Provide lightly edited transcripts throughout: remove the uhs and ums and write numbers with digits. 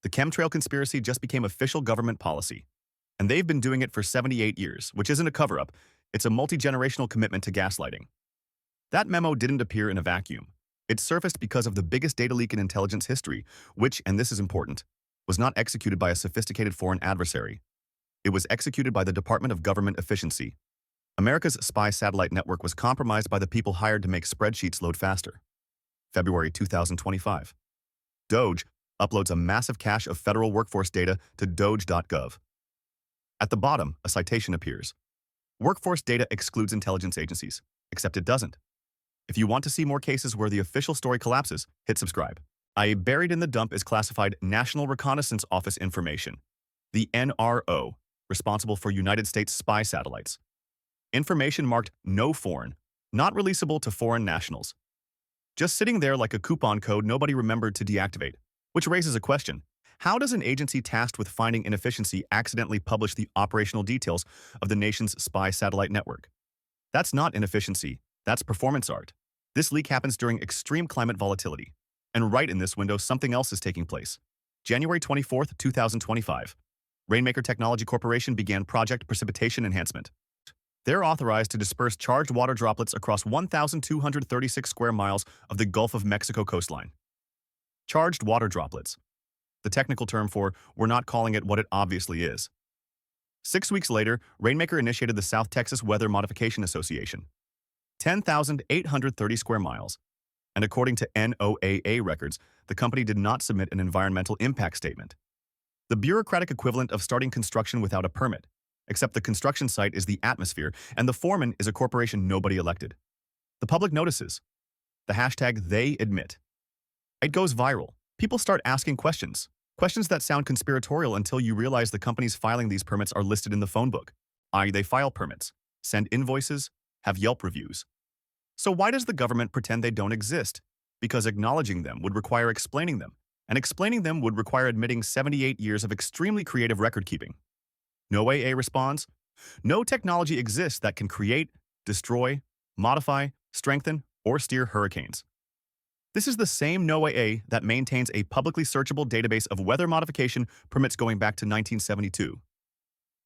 The chemtrail conspiracy just became official government policy, and they've been doing it for 78 years, which isn't a cover-up, it's a multi-generational commitment to gaslighting. That memo didn't appear in a vacuum. It surfaced because of the biggest data leak in intelligence history, which, and this is important, was not executed by a sophisticated foreign adversary. It was executed by the Department of Government Efficiency. America's spy satellite network was compromised by the people hired to make spreadsheets load faster. February 2025. DOGE uploads a massive cache of federal workforce data to doge.gov. At the bottom, a citation appears. Workforce data excludes intelligence agencies, except it doesn't. If you want to see more cases where the official story collapses, hit subscribe. Buried in the dump is classified National Reconnaissance Office information, the NRO, responsible for United States spy satellites. Information marked no foreign, not releasable to foreign nationals. Just sitting there like a coupon code nobody remembered to deactivate, which raises a question. How does an agency tasked with finding inefficiency accidentally publish the operational details of the nation's spy satellite network? That's not inefficiency, that's performance art. This leak happens during extreme climate volatility. And right in this window, something else is taking place. January 24th, 2025. Rainmaker Technology Corporation began Project Precipitation Enhancement. They're authorized to disperse charged water droplets across 1,236 square miles of the Gulf of Mexico coastline. Charged water droplets. The technical term for we're not calling it what it obviously is. 6 weeks later, Rainmaker initiated the South Texas Weather Modification Association. 10,830 square miles. And according to NOAA records, the company did not submit an environmental impact statement. The bureaucratic equivalent of starting construction without a permit, except the construction site is the atmosphere and the foreman is a corporation nobody elected. The public notices. The hashtag they admit. It goes viral. People start asking questions. Questions that sound conspiratorial until you realize the companies filing these permits are listed in the phone book. They file permits, send invoices, have Yelp reviews. So why does the government pretend they don't exist? Because acknowledging them would require explaining them, and explaining them would require admitting 78 years of extremely creative record-keeping. NOAA responds, no technology exists that can create, destroy, modify, strengthen, or steer hurricanes. This is the same NOAA that maintains a publicly searchable database of weather modification permits going back to 1972.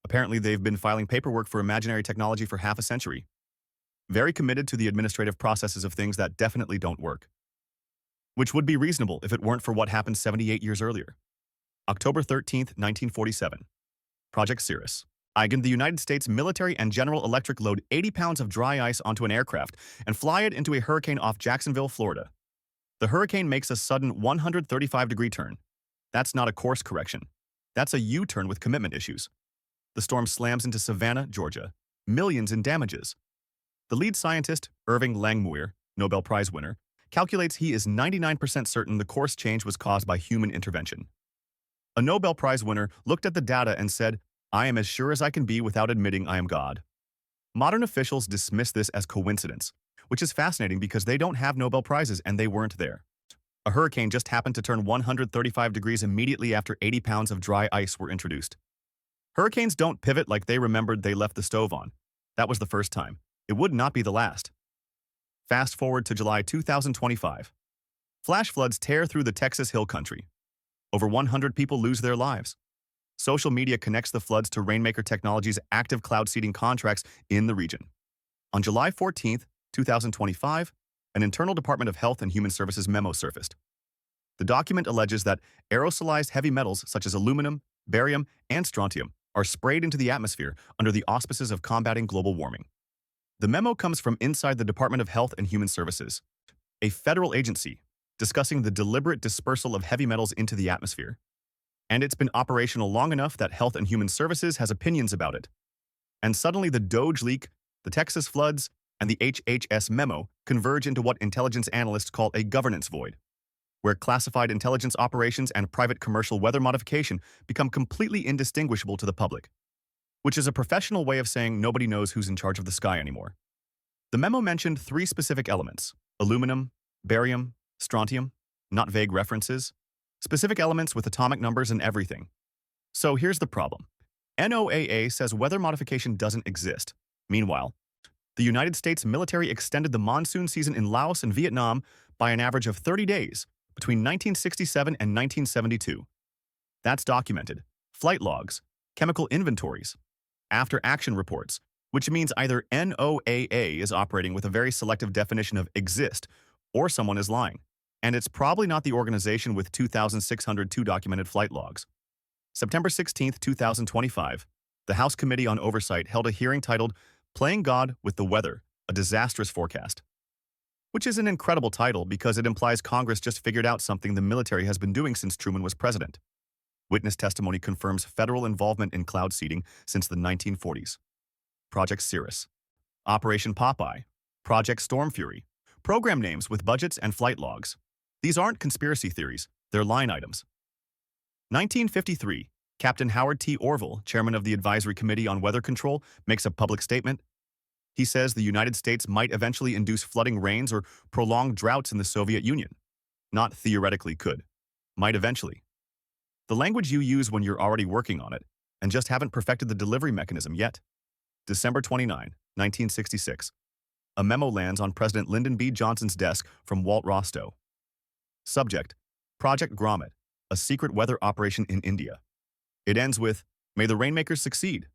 Apparently, they've been filing paperwork for imaginary technology for half a century. Very committed to the administrative processes of things that definitely don't work. Which would be reasonable if it weren't for what happened 78 years earlier. October 13th, 1947. Project Cirrus. The United States military and General Electric load 80 pounds of dry ice onto an aircraft and fly it into a hurricane off Jacksonville, Florida. The hurricane makes a sudden 135-degree turn. That's not a course correction. That's a U-turn with commitment issues. The storm slams into Savannah, Georgia. Millions in damages. The lead scientist, Irving Langmuir, Nobel Prize winner, calculates he is 99% certain the course change was caused by human intervention. A Nobel Prize winner looked at the data and said, I am as sure as I can be without admitting I am God. Modern officials dismiss this as coincidence, which is fascinating because they don't have Nobel Prizes and they weren't there. A hurricane just happened to turn 135 degrees immediately after 80 pounds of dry ice were introduced. Hurricanes don't pivot like they remembered they left the stove on. That was the first time. It would not be the last. Fast forward to July 2025. Flash floods tear through the Texas Hill Country. Over 100 people lose their lives. Social media connects the floods to Rainmaker Technology's active cloud seeding contracts in the region. On July 14th, 2025, an internal Department of Health and Human Services memo surfaced. The document alleges that aerosolized heavy metals such as aluminum, barium, and strontium are sprayed into the atmosphere under the auspices of combating global warming. The memo comes from inside the Department of Health and Human Services, a federal agency discussing the deliberate dispersal of heavy metals into the atmosphere. And it's been operational long enough that Health and Human Services has opinions about it. And suddenly the DOGE leak, the Texas floods, and the HHS memo converge into what intelligence analysts call a governance void, where classified intelligence operations and private commercial weather modification become completely indistinguishable to the public, which is a professional way of saying nobody knows who's in charge of the sky anymore. The memo mentioned 3 specific elements: aluminum, barium, strontium, not vague references, specific elements with atomic numbers and everything. So here's the problem. NOAA says weather modification doesn't exist. Meanwhile, the United States military extended the monsoon season in Laos and Vietnam by an average of 30 days between 1967 and 1972. That's documented. Flight logs, chemical inventories, after-action reports, which means either NOAA is operating with a very selective definition of exist, or someone is lying. And it's probably not the organization with 2,602 documented flight logs. September 16, 2025, the House Committee on Oversight held a hearing titled Playing God with the Weather, a Disastrous Forecast. Which is an incredible title because it implies Congress just figured out something the military has been doing since Truman was president. Witness testimony confirms federal involvement in cloud seeding since the 1940s. Project Cirrus, Operation Popeye, Project Storm Fury, program names with budgets and flight logs. These aren't conspiracy theories, they're line items. 1953, Captain Howard T. Orville, chairman of the Advisory Committee on Weather Control, makes a public statement. He says the United States might eventually induce flooding rains or prolonged droughts in the Soviet Union. Not theoretically could. Might eventually. The language you use when you're already working on it, and just haven't perfected the delivery mechanism yet. December 29, 1966. A memo lands on President Lyndon B. Johnson's desk from Walt Rostow. Subject: Project Grommet, a secret weather operation in India. It ends with, "May the rainmakers succeed."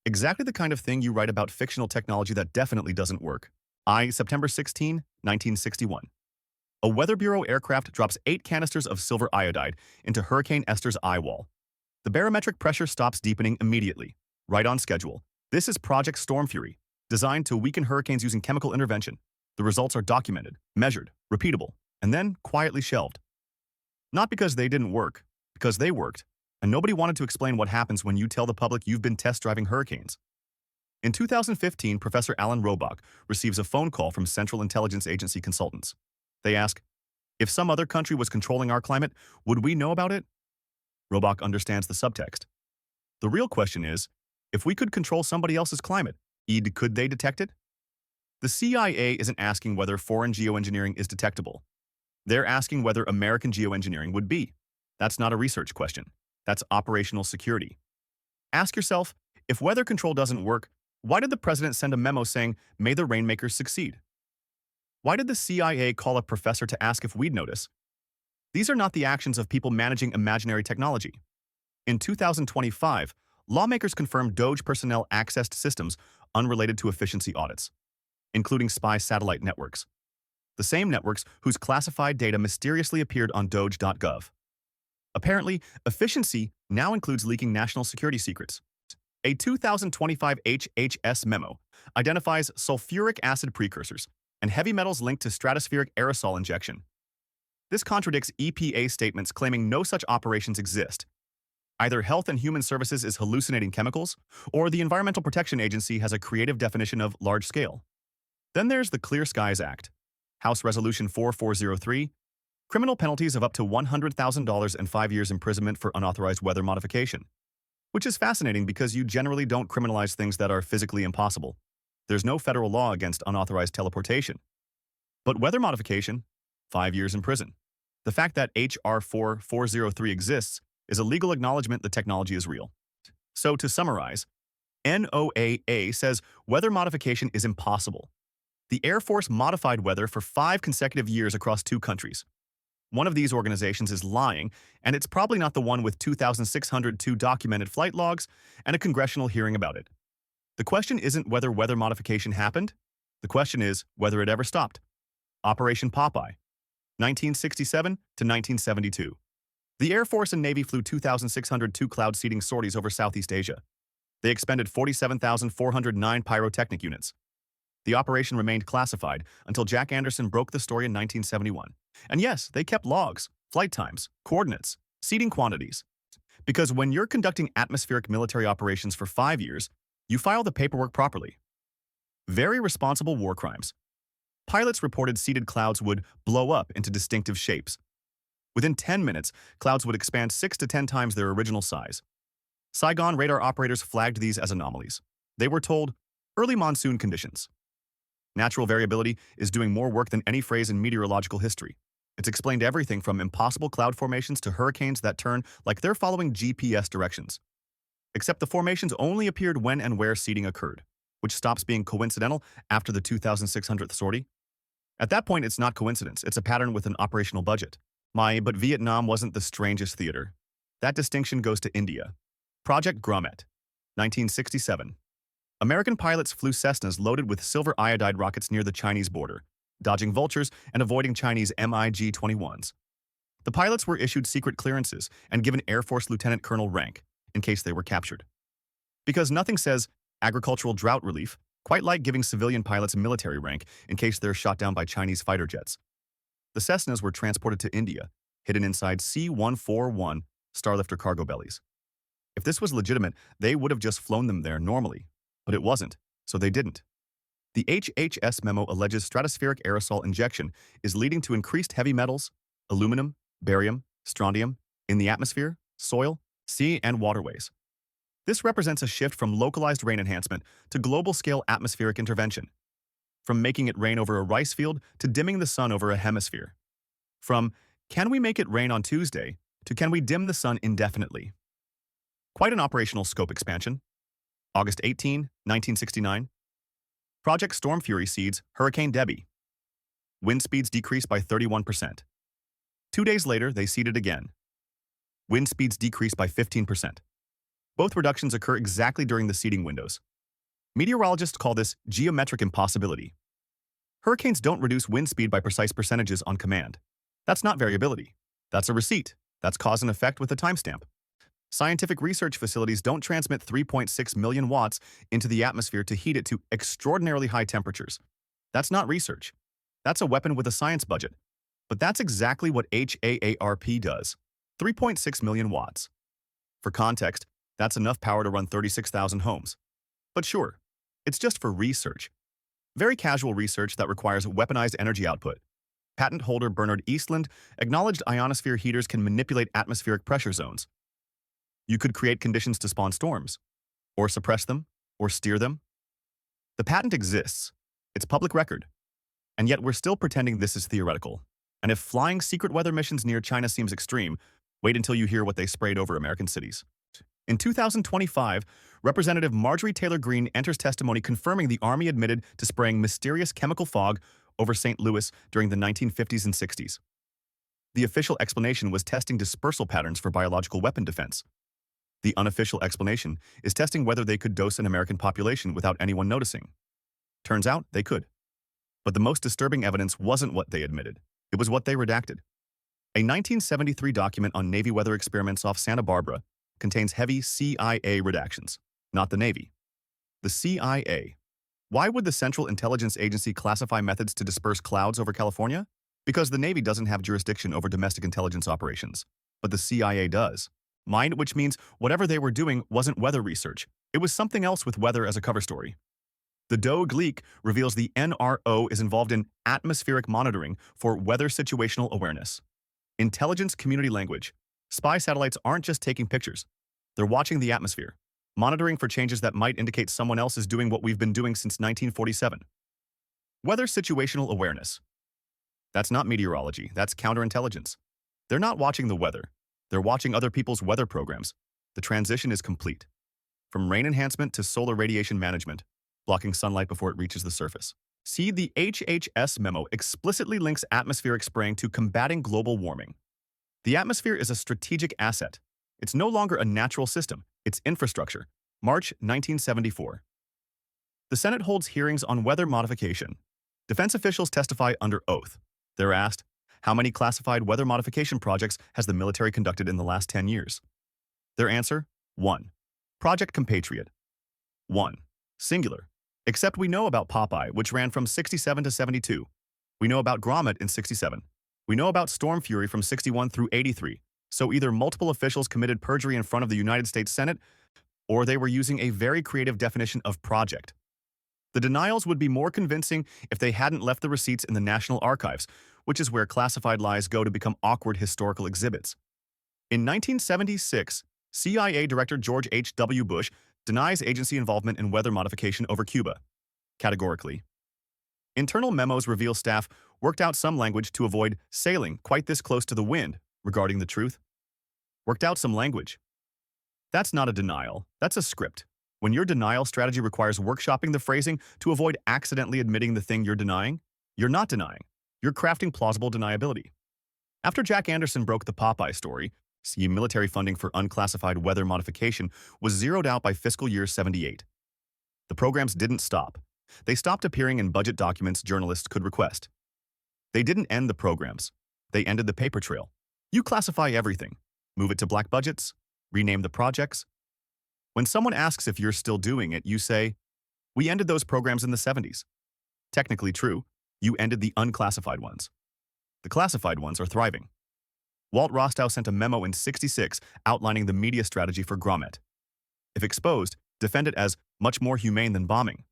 Exactly the kind of thing you write about fictional technology that definitely doesn't work. September 16, 1961. A Weather Bureau aircraft drops 8 canisters of silver iodide into Hurricane Esther's eye wall. The barometric pressure stops deepening immediately, right on schedule. This is Project Storm Fury, designed to weaken hurricanes using chemical intervention. The results are documented, measured, repeatable, and then quietly shelved. Not because they didn't work, because they worked, and nobody wanted to explain what happens when you tell the public you've been test driving hurricanes. In 2015, Professor Alan Robach receives a phone call from Central Intelligence Agency consultants. They ask, if some other country was controlling our climate, would we know about it? Robach understands the subtext. The real question is, if we could control somebody else's climate, could they detect it? The CIA isn't asking whether foreign geoengineering is detectable. They're asking whether American geoengineering would be. That's not a research question. That's operational security. Ask yourself, if weather control doesn't work, why did the president send a memo saying, "May the rainmakers succeed"? Why did the CIA call a professor to ask if we'd notice? These are not the actions of people managing imaginary technology. In 2025, lawmakers confirmed DOGE personnel accessed systems unrelated to efficiency audits, including spy satellite networks. The same networks whose classified data mysteriously appeared on doge.gov. Apparently, efficiency now includes leaking national security secrets. A 2025 HHS memo identifies sulfuric acid precursors and heavy metals linked to stratospheric aerosol injection. This contradicts EPA statements claiming no such operations exist. Either Health and Human Services is hallucinating chemicals, or the Environmental Protection Agency has a creative definition of large scale. Then there's the Clear Skies Act, House Resolution 4403, criminal penalties of up to $100,000 and 5 years imprisonment for unauthorized weather modification. Which is fascinating because you generally don't criminalize things that are physically impossible. There's no federal law against unauthorized teleportation. But weather modification, 5 years in prison. The fact that HR 4403 exists is a legal acknowledgement the technology is real. So to summarize, NOAA says weather modification is impossible. The Air Force modified weather for 5 consecutive years across 2 countries. One of these organizations is lying, and it's probably not the one with 2,602 documented flight logs and a congressional hearing about it. The question isn't whether weather modification happened. The question is whether it ever stopped. Operation Popeye, 1967 to 1972. The Air Force and Navy flew 2,602 cloud seeding sorties over Southeast Asia. They expended 47,409 pyrotechnic units. The operation remained classified until Jack Anderson broke the story in 1971. And yes, they kept logs, flight times, coordinates, seeding quantities. Because when you're conducting atmospheric military operations for 5 years, you file the paperwork properly. Very responsible war crimes. Pilots reported seeded clouds would blow up into distinctive shapes. Within 10 minutes, clouds would expand 6 to 10 times their original size. Saigon radar operators flagged these as anomalies. They were told, early monsoon conditions. Natural variability is doing more work than any phrase in meteorological history. It's explained everything from impossible cloud formations to hurricanes that turn like they're following GPS directions. Except the formations only appeared when and where seeding occurred, which stops being coincidental after the 2,600th sortie. At that point, it's not coincidence, it's a pattern with an operational budget. But Vietnam wasn't the strangest theater. That distinction goes to India. Project Grommet, 1967. American pilots flew Cessnas loaded with silver iodide rockets near the Chinese border, dodging vultures and avoiding Chinese MiG-21s. The pilots were issued secret clearances and given Air Force Lieutenant Colonel rank in case they were captured. Because nothing says agricultural drought relief quite like giving civilian pilots military rank in case they're shot down by Chinese fighter jets. The Cessnas were transported to India, hidden inside C-141 Starlifter cargo bellies. If this was legitimate, they would have just flown them there normally, but it wasn't, so they didn't. The HHS memo alleges stratospheric aerosol injection is leading to increased heavy metals, aluminum, barium, strontium, in the atmosphere, soil, sea, and waterways. This represents a shift from localized rain enhancement to global-scale atmospheric intervention, from making it rain over a rice field to dimming the sun over a hemisphere, from can we make it rain on Tuesday to can we dim the sun indefinitely. Quite an operational scope expansion. August 18, 1969. Project Storm Fury seeds Hurricane Debby. Wind speeds decreased by 31%. 2 days later, they seeded again. Wind speeds decreased by 15%. Both reductions occur exactly during the seeding windows. Meteorologists call this geometric impossibility. Hurricanes don't reduce wind speed by precise percentages on command. That's not variability. That's a receipt. That's cause and effect with a timestamp. Scientific research facilities don't transmit 3.6 million watts into the atmosphere to heat it to extraordinarily high temperatures. That's not research. That's a weapon with a science budget. But that's exactly what HAARP does. 3.6 million watts. For context, that's enough power to run 36,000 homes. But sure, it's just for research. Very casual research that requires weaponized energy output. Patent holder Bernard Eastland acknowledged ionosphere heaters can manipulate atmospheric pressure zones. You could create conditions to spawn storms, or suppress them, or steer them. The patent exists. It's public record. And yet we're still pretending this is theoretical. And if flying secret weather missions near China seems extreme, wait until you hear what they sprayed over American cities. In 2025, Representative Marjorie Taylor Greene enters testimony confirming the Army admitted to spraying mysterious chemical fog over St. Louis during the 1950s and 60s. The official explanation was testing dispersal patterns for biological weapon defense. The unofficial explanation is testing whether they could dose an American population without anyone noticing. Turns out they could. But the most disturbing evidence wasn't what they admitted. It was what they redacted. A 1973 document on Navy weather experiments off Santa Barbara contains heavy CIA redactions, not the Navy. The CIA. Why would the Central Intelligence Agency classify methods to disperse clouds over California? Because the Navy doesn't have jurisdiction over domestic intelligence operations, but the CIA does. Mind, which means whatever they were doing wasn't weather research. It was something else with weather as a cover story. The Doug leak reveals the NRO is involved in atmospheric monitoring for weather situational awareness. Intelligence community language. Spy satellites aren't just taking pictures. They're watching the atmosphere, monitoring for changes that might indicate someone else is doing what we've been doing since 1947. Weather situational awareness. That's not meteorology, that's counterintelligence. They're not watching the weather. They're watching other people's weather programs. The transition is complete. From rain enhancement to solar radiation management, blocking sunlight before it reaches the surface. See, the HHS memo explicitly links atmospheric spraying to combating global warming. The atmosphere is a strategic asset. It's no longer a natural system, it's infrastructure. March 1974. The Senate holds hearings on weather modification. Defense officials testify under oath. They're asked, how many classified weather modification projects has the military conducted in the last 10 years? Their answer, 1. Project Compatriot. 1. Singular. Except we know about Popeye, which ran from 67 to 72. We know about Grommet in 67. We know about Storm Fury from 61 through 83. So either multiple officials committed perjury in front of the United States Senate, or they were using a very creative definition of project. The denials would be more convincing if they hadn't left the receipts in the National Archives, which is where classified lies go to become awkward historical exhibits. In 1976, CIA Director George H.W. Bush denies agency involvement in weather modification over Cuba, categorically. Internal memos reveal staff worked out some language to avoid sailing quite this close to the wind regarding the truth. Worked out some language. That's not a denial, that's a script. When your denial strategy requires workshopping the phrasing to avoid accidentally admitting the thing you're denying, you're not denying. You're crafting plausible deniability. After Jack Anderson broke the Popeye story, See, military funding for unclassified weather modification was zeroed out by fiscal year 78. The programs didn't stop. They stopped appearing in budget documents journalists could request. They didn't end the programs. They ended the paper trail. You classify everything. Move it to black budgets. Rename the projects. When someone asks if you're still doing it, you say, "We ended those programs in the 70s. Technically true, you ended the unclassified ones. The classified ones are thriving. Walt Rostow sent a memo in '66 outlining the media strategy for grommet. If exposed, defend it as much more humane than bombing.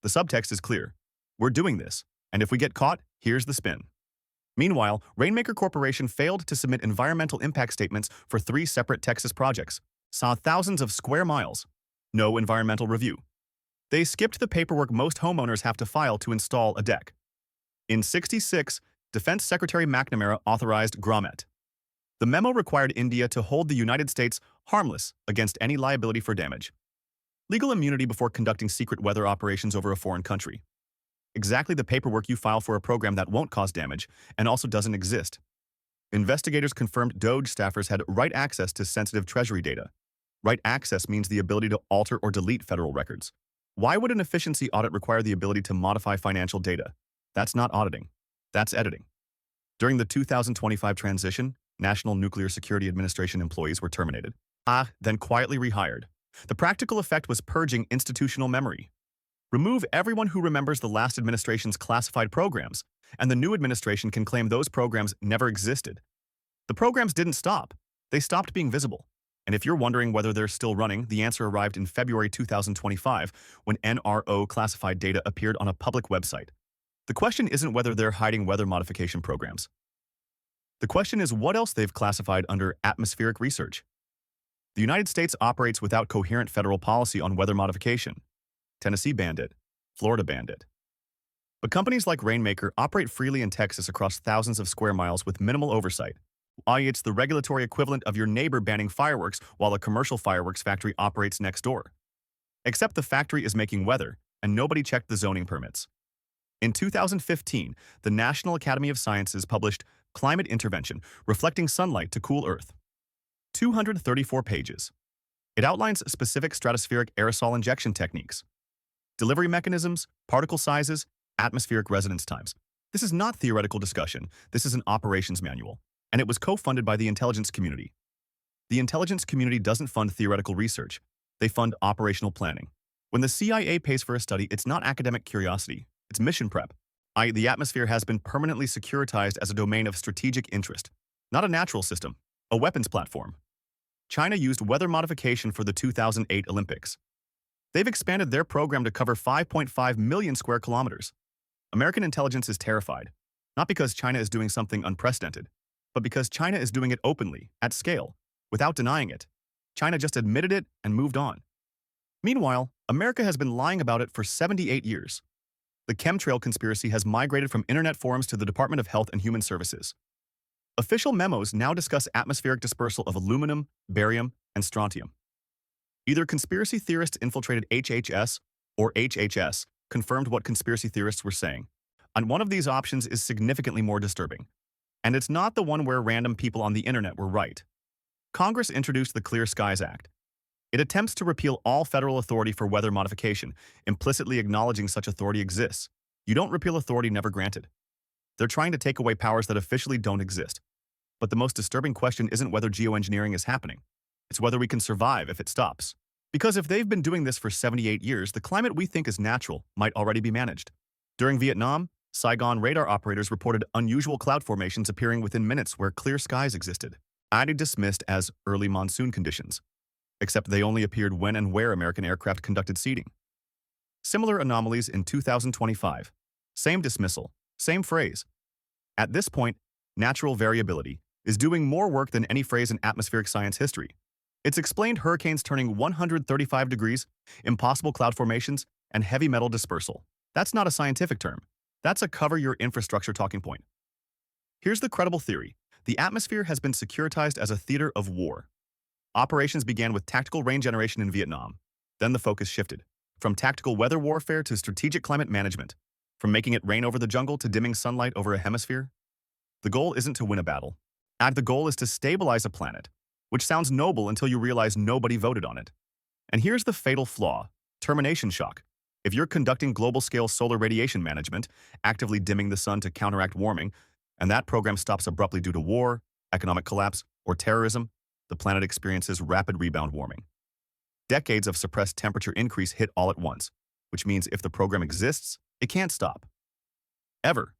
The subtext is clear. We're doing this, and if we get caught, here's the spin. Meanwhile, Rainmaker Corporation failed to submit environmental impact statements for 3 separate Texas projects, saw thousands of square miles. No environmental review. They skipped the paperwork most homeowners have to file to install a deck. In '66, Defense Secretary McNamara authorized grommet. The memo required India to hold the United States harmless against any liability for damage. Legal immunity before conducting secret weather operations over a foreign country. Exactly the paperwork you file for a program that won't cause damage and also doesn't exist. Investigators confirmed DOJ staffers had right access to sensitive Treasury data. Right access means the ability to alter or delete federal records. Why would an efficiency audit require the ability to modify financial data? That's not auditing. That's editing. During the 2025 transition, National Nuclear Security Administration employees were terminated. Then quietly rehired. The practical effect was purging institutional memory. Remove everyone who remembers the last administration's classified programs, and the new administration can claim those programs never existed. The programs didn't stop. They stopped being visible. And if you're wondering whether they're still running, the answer arrived in February 2025 when NRO classified data appeared on a public website. The question isn't whether they're hiding weather modification programs. The question is what else they've classified under atmospheric research. The United States operates without coherent federal policy on weather modification. Tennessee banned it. Florida banned it. But companies like Rainmaker operate freely in Texas across thousands of square miles with minimal oversight. It's the regulatory equivalent of your neighbor banning fireworks while a commercial fireworks factory operates next door. Except the factory is making weather, and nobody checked the zoning permits. In 2015, the National Academy of Sciences published Climate Intervention, Reflecting Sunlight to Cool Earth. 234 pages. It outlines specific stratospheric aerosol injection techniques, delivery mechanisms, particle sizes, atmospheric residence times. This is not theoretical discussion. This is an operations manual, and it was co-funded by the intelligence community. The intelligence community doesn't fund theoretical research. They fund operational planning. When the CIA pays for a study, it's not academic curiosity. It's mission prep. The atmosphere has been permanently securitized as a domain of strategic interest, not a natural system, a weapons platform. China used weather modification for the 2008 Olympics. They've expanded their program to cover 5.5 million square kilometers. American intelligence is terrified, not because China is doing something unprecedented, but because China is doing it openly, at scale, without denying it. China just admitted it and moved on. Meanwhile, America has been lying about it for 78 years. The chemtrail conspiracy has migrated from internet forums to the Department of Health and Human Services. Official memos now discuss atmospheric dispersal of aluminum, barium, and strontium. Either conspiracy theorists infiltrated HHS or HHS confirmed what conspiracy theorists were saying. And one of these options is significantly more disturbing. And it's not the one where random people on the internet were right. Congress introduced the Clear Skies Act. It attempts to repeal all federal authority for weather modification, implicitly acknowledging such authority exists. You don't repeal authority never granted. They're trying to take away powers that officially don't exist. But the most disturbing question isn't whether geoengineering is happening. It's whether we can survive if it stops. Because if they've been doing this for 78 years, the climate we think is natural might already be managed. During Vietnam, Saigon radar operators reported unusual cloud formations appearing within minutes where clear skies existed. Dismissed as early monsoon conditions. Except they only appeared when and where American aircraft conducted seeding. Similar anomalies in 2025. Same dismissal, same phrase. At this point, natural variability is doing more work than any phrase in atmospheric science history. It's explained hurricanes turning 135 degrees, impossible cloud formations, and heavy metal dispersal. That's not a scientific term. That's a cover your infrastructure talking point. Here's the credible theory. The atmosphere has been securitized as a theater of war. Operations began with tactical rain generation in Vietnam. Then the focus shifted, from tactical weather warfare to strategic climate management, from making it rain over the jungle to dimming sunlight over a hemisphere. The goal isn't to win a battle. The goal is to stabilize a planet, which sounds noble until you realize nobody voted on it. And here's the fatal flaw: termination shock. If you're conducting global-scale solar radiation management, actively dimming the sun to counteract warming, and that program stops abruptly due to war, economic collapse, or terrorism, the planet experiences rapid rebound warming. Decades of suppressed temperature increase hit all at once, which means if the program exists, it can't stop. Ever.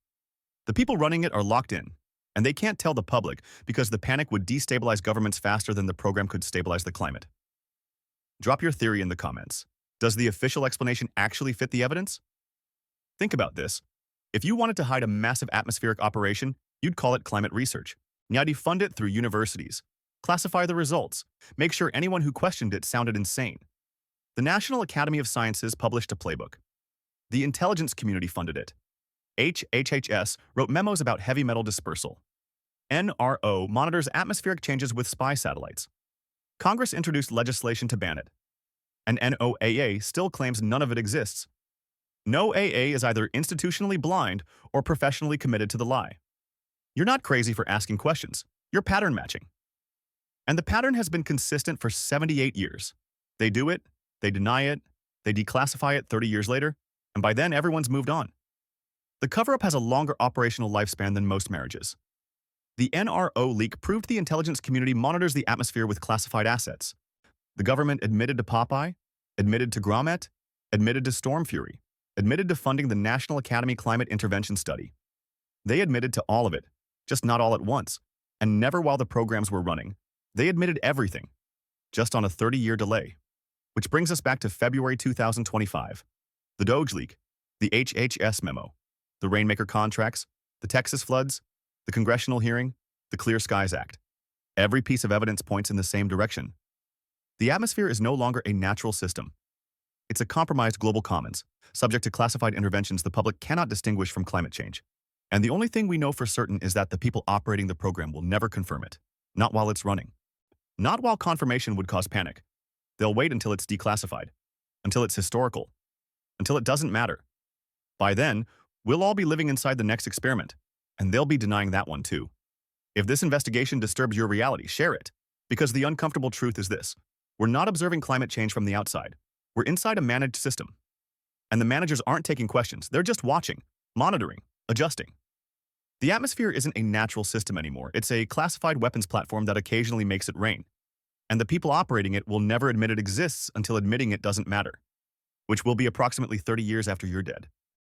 The people running it are locked in, and they can't tell the public because the panic would destabilize governments faster than the program could stabilize the climate. Drop your theory in the comments. Does the official explanation actually fit the evidence? Think about this. If you wanted to hide a massive atmospheric operation, you'd call it climate research. Now defund it through universities. Classify the results. Make sure anyone who questioned it sounded insane. The National Academy of Sciences published a playbook. The intelligence community funded it. HHS wrote memos about heavy metal dispersal. NRO monitors atmospheric changes with spy satellites. Congress introduced legislation to ban it. And NOAA still claims none of it exists. No AA is either institutionally blind or professionally committed to the lie. You're not crazy for asking questions. You're pattern matching. And the pattern has been consistent for 78 years. They do it, they deny it, they declassify it 30 years later, and by then everyone's moved on. The cover-up has a longer operational lifespan than most marriages. The NRO leak proved the intelligence community monitors the atmosphere with classified assets. The government admitted to Popeye, admitted to Grommet, admitted to Storm Fury, admitted to funding the National Academy Climate Intervention Study. They admitted to all of it, just not all at once, and never while the programs were running. They admitted everything, just on a 30-year delay. Which brings us back to February 2025. The Doge leak, the HHS memo, the Rainmaker contracts, the Texas floods, the Congressional hearing, the Clear Skies Act. Every piece of evidence points in the same direction. The atmosphere is no longer a natural system. It's a compromised global commons, subject to classified interventions the public cannot distinguish from climate change. And the only thing we know for certain is that the people operating the program will never confirm it, not while it's running. Not while confirmation would cause panic. They'll wait until it's declassified, until it's historical, until it doesn't matter. By then, we'll all be living inside the next experiment, and they'll be denying that one too. If this investigation disturbs your reality, share it, because the uncomfortable truth is this: we're not observing climate change from the outside. We're inside a managed system. And the managers aren't taking questions. They're just watching, monitoring, adjusting. The atmosphere isn't a natural system anymore. It's a classified weapons platform that occasionally makes it rain. And the people operating it will never admit it exists until admitting it doesn't matter, which will be approximately 30 years after you're dead.